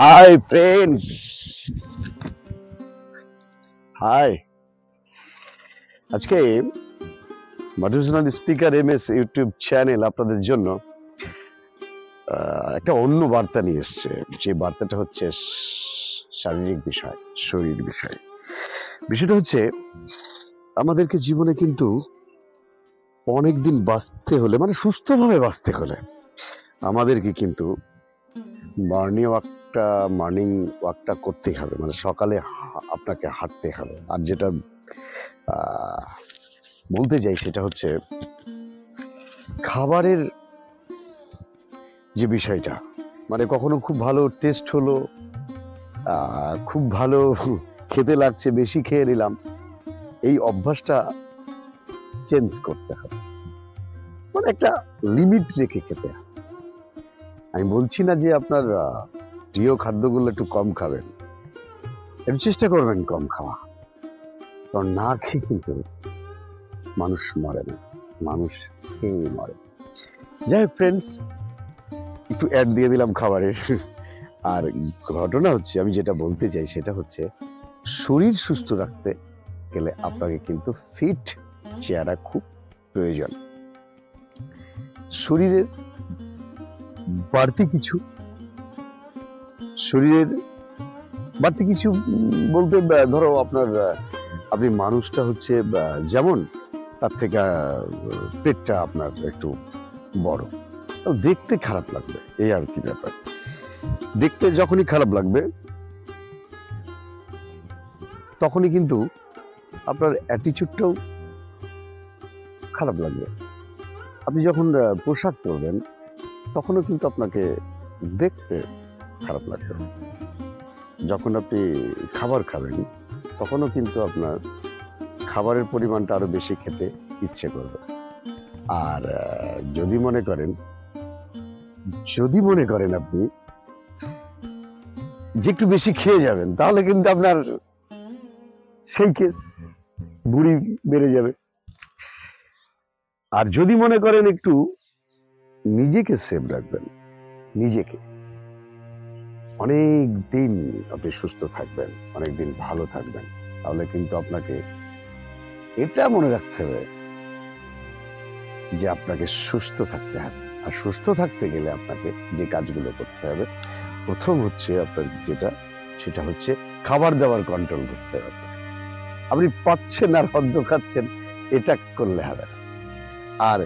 High friends, hi. আজকে motivational speaker MS YouTube channel আপনাদের জন্য একটা অন্য বার্তা নিয়ে এসছে। যে বার্তাটা হচ্ছে শারীরিক বিষয়, শরীর বিষয়। বিষয়টা হচ্ছে আমাদেরকে জীবনে কিন্তু অনেকদিন বাঁচতে হলে, মানে সুস্থভাবে বাঁচতে হলে, আমাদেরকে কিন্তু মর্নিং ওয়াকটা করতেই হবে। মানে সকালে আপনাকে হাঁটতে হবে। আর যেটা বলতে চাই সেটা হচ্ছে খাবারের যে বিষয়টা, মানে কখনো খুব ভালো টেস্ট হলো, খুব ভালো খেতে লাগছে, বেশি খেয়ে নিলাম, এই অভ্যাসটা চেঞ্জ করতে হবে। মানে একটা লিমিট রেখে খেতে হবে। আমি বলছি না যে আপনার প্রিয় খাদ্যগুলো একটু কম খাবেন, একটু চেষ্টা করবেন কম খাওয়া। কারণ না খেয়ে কিন্তু মানুষ মরে না, মানুষ খেয়ে মরে। যাই হোক ফ্রেন্ডস, একটু অ্যাড দিয়ে দিলাম খাবারের। আর ঘটনা হচ্ছে, আমি যেটা বলতে চাই সেটা হচ্ছে, শরীর সুস্থ রাখতে গেলে আপনাকে কিন্তু ফিট চেহারা খুব প্রয়োজন। শরীরের বাড়তি কিছু বলতে, ধরো আপনি মানুষটা হচ্ছে যেমন, তার থেকে পেটটা আপনার একটু বড়, দেখতে খারাপ লাগবে, এই আর কি ব্যাপার। দেখতে যখনই খারাপ লাগবে তখনই কিন্তু আপনার অ্যাটিটিউডটাও খারাপ লাগবে। আপনি যখন পোশাক পরবেন তখনও কিন্তু আপনাকে দেখতে খারাপ লাগবে। যখন আপনি খাবার খাবেন তখনও কিন্তু আপনার খাবারের পরিমাণটা আরো বেশি খেতে ইচ্ছে করবে। আর যদি মনে করেন আপনি যে একটু বেশি খেয়ে যাবেন, তাহলে কিন্তু আপনার সেই কেস, বুড়ি বেড়ে যাবে। আর যদি মনে করেন একটু নিজেকে সেভ রাখবেন, নিজেকে, অনেক দিন আপনি সুস্থ থাকবেন, অনেক দিন ভালো থাকবেন, তাহলে কিন্তু আপনাকে এটা মনে রাখতে হবে যে আপনাকে সুস্থ থাকতে হবে। আর সুস্থ থাকতে গেলে আপনাকে যে কাজগুলো করতে হবে, প্রথম হচ্ছে আপনার সেটা হচ্ছে খাবার দাবার কন্ট্রোল করতে হবে। আপনি পাচ্ছেন আর হদ্দ খাচ্ছেন, এটা করলে হবে না। আর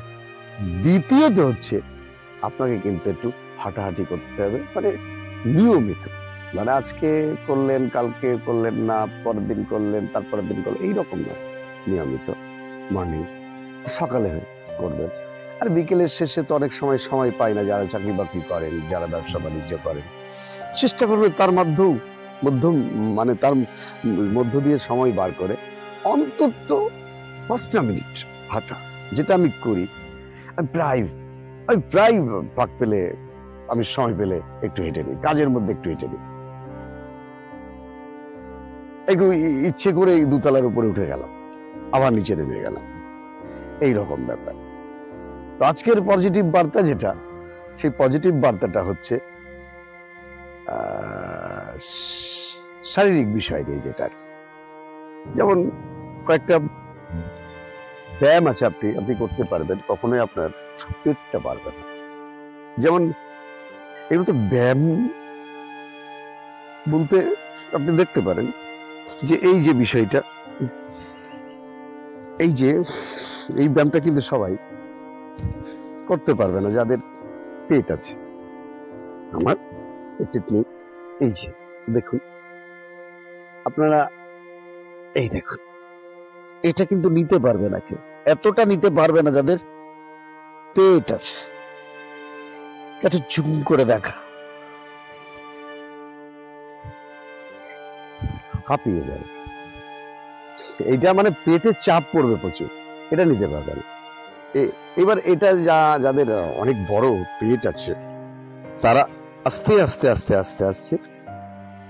দ্বিতীয়ত হচ্ছে আপনাকে কিন্তু একটু হাঁটাহাঁটি করতে হবে, মানে নিয়মিত। মানে আজকে করলেন, কালকে করলেন না, পরের দিন করলেন, তারপরের দিন করলেন, এইরকম না। নিয়মিত মর্নিং সকালে করবেন। আর বিকেলের শেষে তো অনেক সময় পায় না, যারা চাকরি বাকরি করেন, যারা ব্যবসা বাণিজ্য করেন, চেষ্টা করবেন তার মধ্য দিয়ে সময় বার করে অন্তত 5 মিনিট হাঁটা, যেটা আমি করি। আমি প্রায় ফাঁক পেলে, আমি সময় পেলে একটু হেঁটে নিই, কাজের মধ্যে একটু হেঁটে নিই, একটু ইচ্ছে করে দোতলার উপরে উঠে গেলাম, আবার নিচে নেমে গেলাম, এইরকম ব্যাপার। তো আজকের পজিটিভ বার্তা যেটা, সেই পজিটিভ বার্তাটা হচ্ছে শারীরিক বিষয় নিয়ে, যেটা আর কি। যেমন কয়েকটা ব্যায়াম আছে, আপনি করতে পারবেন, কখনোই আপনার পেটটা বাড়বে না। যেমন এগুলো তো ব্যায়াম বলতে আপনি দেখতে পারেন যে এই যে বিষয়টা, এই ব্যায়ামটা কিন্তু সবাই করতে পারবে না যাদের পেট আছে। আমার পেট নেই, এই যে দেখুন আপনারা, এই দেখুন, এটা কিন্তু নিতে পারবে না কেউ, এতটা নিতে পারবে না যাদের পেট আছে। একটু জুম করে দেখা, হাঁপিয়ে যাবে। এইটা মানে পেটে চাপ পড়বে প্রচুর, এটা নিতে পারবে না। এবার এটা যাদের অনেক বড় পেট আছে, তারা আস্তে আস্তে আস্তে আস্তে আস্তে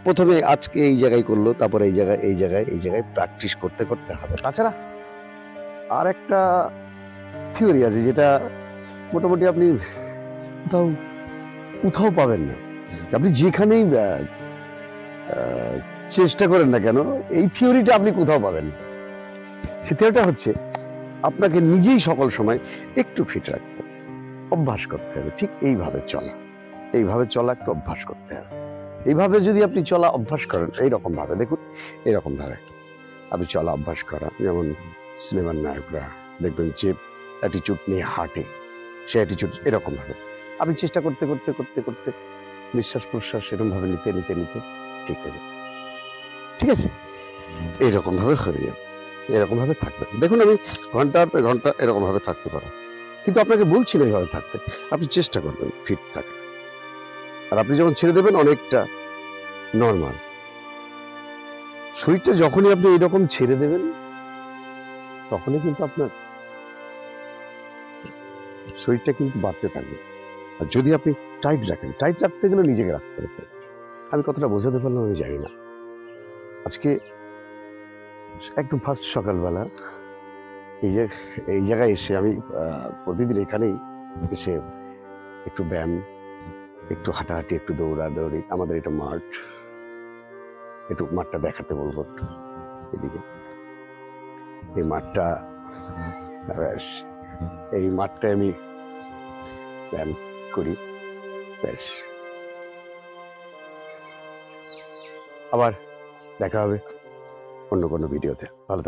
প্রথমে আজকে এই জায়গায় করলো, তারপরে এই জায়গায় প্র্যাকটিস করতে করতে হবে। তাছাড়া আর একটা থিওরি আছে, যেটা মোটামুটি আপনি কোথাও পাবেন না, আপনি যেখানেই চেষ্টা করেন না কেন, এই থিওরিটা আপনি কোথাও পাবেন না। সে থিওরিটা হচ্ছে আপনাকে নিজেই সকল সময় একটু ফিট রাখতে হবে, অভ্যাস করতে হবে। ঠিক এইভাবে চলা, এইভাবে চলা একটু অভ্যাস করতে হবে। এইভাবে যদি আপনি চলা অভ্যাস করেন, এইরকম ভাবে দেখুন, এরকম ভাবে আপনি চলা অভ্যাস করা, যেমন সিনেমার নায়করা দেখবেন যে অ্যাটিচিউড নিয়ে হাঁটে, সে অ্যাটিচিউড এরকম ভাবে আপনি চেষ্টা করতে করতে করতে করতে নিঃশ্বাস প্রশ্বাস এরকম ভাবে নিতে নিতে নিতে ঠিক হয়ে যাবে। ঠিক আছে, এইরকম ভাবে হয়ে যাবে, এরকম ভাবে থাকবেন। দেখুন আমি ঘন্টার পর ঘন্টা এরকম ভাবে থাকতে পারো, কিন্তু আপনাকে বলছি না এইভাবে থাকতে। আপনি চেষ্টা করবেন ফিট থাকা, আর আপনি যখন ছেড়ে দেবেন অনেকটা নর্মাল। শরীরটা যখনই আপনি এইরকম ছেড়ে দেবেন, তখনই কিন্তু আপনার শরীরটা কিন্তু বাড়তে থাকবে। আর যদি আপনি টাইট রাখেন, টাইট রাখতে গেলে নিজেকে রাখতে হবে। আমি কতটা বোঝাতে পারলাম আমি জানি না। আজকে একদম ফার্স্ট সকালবেলা এই জায়গায় এসে আমি প্রতিদিন এখানেই এসে একটু ব্যায়াম, একটু হাঁটাহাঁটি, একটু দৌড়াদৌড়ি, আমাদের এটা মাঠ, একটু মাঠটা দেখাতে বলবো একটু এদিকে। এই মাঠটা, ব্যাস এই মাঠটায় আমি ব্যায়াম করি। ব্যাস, আবার দেখা হবে অন্য কোনো ভিডিওতে। ভালো